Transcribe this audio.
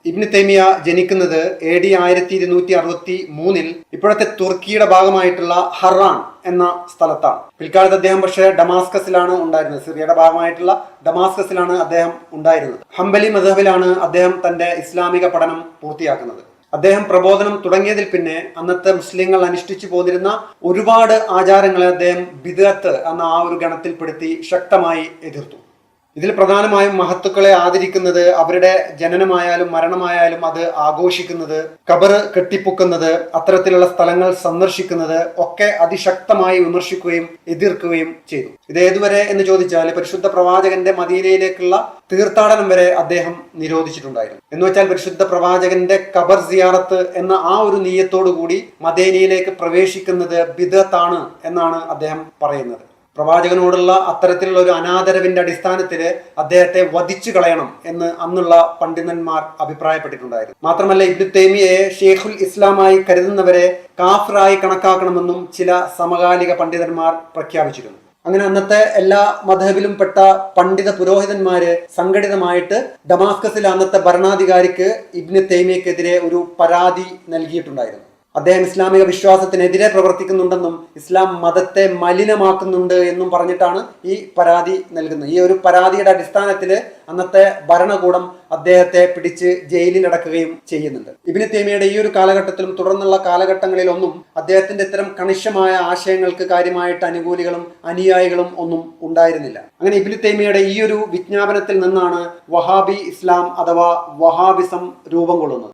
ഇബ്നു തൈമിയ ജനിക്കുന്നത് AD 1263 ഇപ്പോഴത്തെ തുർക്കിയുടെ ഭാഗമായിട്ടുള്ള ഹറാൻ എന്ന സ്ഥലത്താണ്. പിൽക്കാലത്ത് അദ്ദേഹം പക്ഷേ ഡമാസ്കസിലാണ് ഉണ്ടായിരുന്നത്. സിറിയയുടെ ഭാഗമായിട്ടുള്ള ഡമാസ്കസിലാണ് അദ്ദേഹം ഉണ്ടായിരുന്നത്. ഹംബലി മദ്ഹബിലാണ് അദ്ദേഹം തന്റെ ഇസ്ലാമിക പഠനം പൂർത്തിയാക്കുന്നത്. അദ്ദേഹം പ്രബോധനം തുടങ്ങിയതിൽ പിന്നെ അന്നത്തെ മുസ്ലിങ്ങൾ അനുഷ്ഠിച്ചു പോന്നിരുന്ന ഒരുപാട് ആചാരങ്ങളെ അദ്ദേഹം ബിദ്അത്ത് എന്ന ആ ഒരു ഗണത്തിൽപ്പെടുത്തി ശക്തമായി എതിർത്തു. ഇതിൽ പ്രധാനമായും മഹത്തുക്കളെ ആദരിക്കുന്നത്, അവരുടെ ജനനമായാലും മരണമായാലും അത് ആഘോഷിക്കുന്നത്, ഖബർ കെട്ടിപ്പൊക്കുന്നത്, അത്തരത്തിലുള്ള സ്ഥലങ്ങൾ സന്ദർശിക്കുന്നത് ഒക്കെ അതിശക്തമായി വിമർശിക്കുകയും എതിർക്കുകയും ചെയ്തു. ഇത് ഏതുവരെ എന്ന് ചോദിച്ചാൽ പരിശുദ്ധ പ്രവാചകന്റെ മദീനയിലേക്കുള്ള തീർത്ഥാടനം വരെ അദ്ദേഹം നിരോധിച്ചിട്ടുണ്ടായിരുന്നു. എന്ന് വെച്ചാൽ പരിശുദ്ധ പ്രവാചകന്റെ ഖബർ സിയാറത്ത് എന്ന ആ ഒരു നീയത്തോടു കൂടി മദീനയിലേക്ക് പ്രവേശിക്കുന്നത് ബിദ്അത്താണ് എന്നാണ് അദ്ദേഹം പറയുന്നത്. പ്രവാചകനോടുള്ള അത്തരത്തിലുള്ള ഒരു അനാദരവിന്റെ അടിസ്ഥാനത്തിൽ അദ്ദേഹത്തെ വധിച്ചു കളയണം എന്ന് അന്നുള്ള പണ്ഡിതന്മാർ അഭിപ്രായപ്പെട്ടിട്ടുണ്ടായിരുന്നു. മാത്രമല്ല ഇബ്നു തൈമിയയെ ഷെയ്ഖുൽ ഇസ്ലാമായി കരുതുന്നവരെ കാഫിറായി കണക്കാക്കണമെന്നും ചില സമകാലിക പണ്ഡിതന്മാർ പ്രഖ്യാപിച്ചിരുന്നു. അങ്ങനെ അന്നത്തെ എല്ലാ മദ്ഹബിലും പെട്ട പണ്ഡിത പുരോഹിതന്മാര് സംഘടിതമായിട്ട് ഡമാസ്കസിലെ അന്നത്തെ ഭരണാധികാരിക്ക് ഇബ്നു തൈമിയക്കെതിരെ ഒരു പരാതി നൽകിയിട്ടുണ്ടായിരുന്നു. അദ്ദേഹം ഇസ്ലാമിക വിശ്വാസത്തിനെതിരെ പ്രവർത്തിക്കുന്നുണ്ടെന്നും ഇസ്ലാം മതത്തെ മലിനമാക്കുന്നുണ്ട് എന്നും പറഞ്ഞിട്ടാണ് ഈ പരാതി നൽകുന്നത്. ഈ ഒരു പരാതിയുടെ അടിസ്ഥാനത്തിൽ അന്നത്തെ ഭരണകൂടം അദ്ദേഹത്തെ പിടിച്ച് ജയിലിലടക്കുകയും ചെയ്യുന്നുണ്ട്. ഇബ്നു തൈമിയയുടെ ഈ ഒരു കാലഘട്ടത്തിലും തുടർന്നുള്ള കാലഘട്ടങ്ങളിലൊന്നും അദ്ദേഹത്തിന്റെ ഇത്തരം കണിശമായ ആശയങ്ങൾക്ക് കാര്യമായിട്ട് അനുകൂലികളും അനുയായികളും ഒന്നും ഉണ്ടായിരുന്നില്ല. അങ്ങനെ ഇബ്നു തൈമിയയുടെ ഈ ഒരു വിജ്ഞാപനത്തിൽ നിന്നാണ് വഹാബി ഇസ്ലാം അഥവാ വഹാബിസം രൂപം കൊള്ളുന്നത്.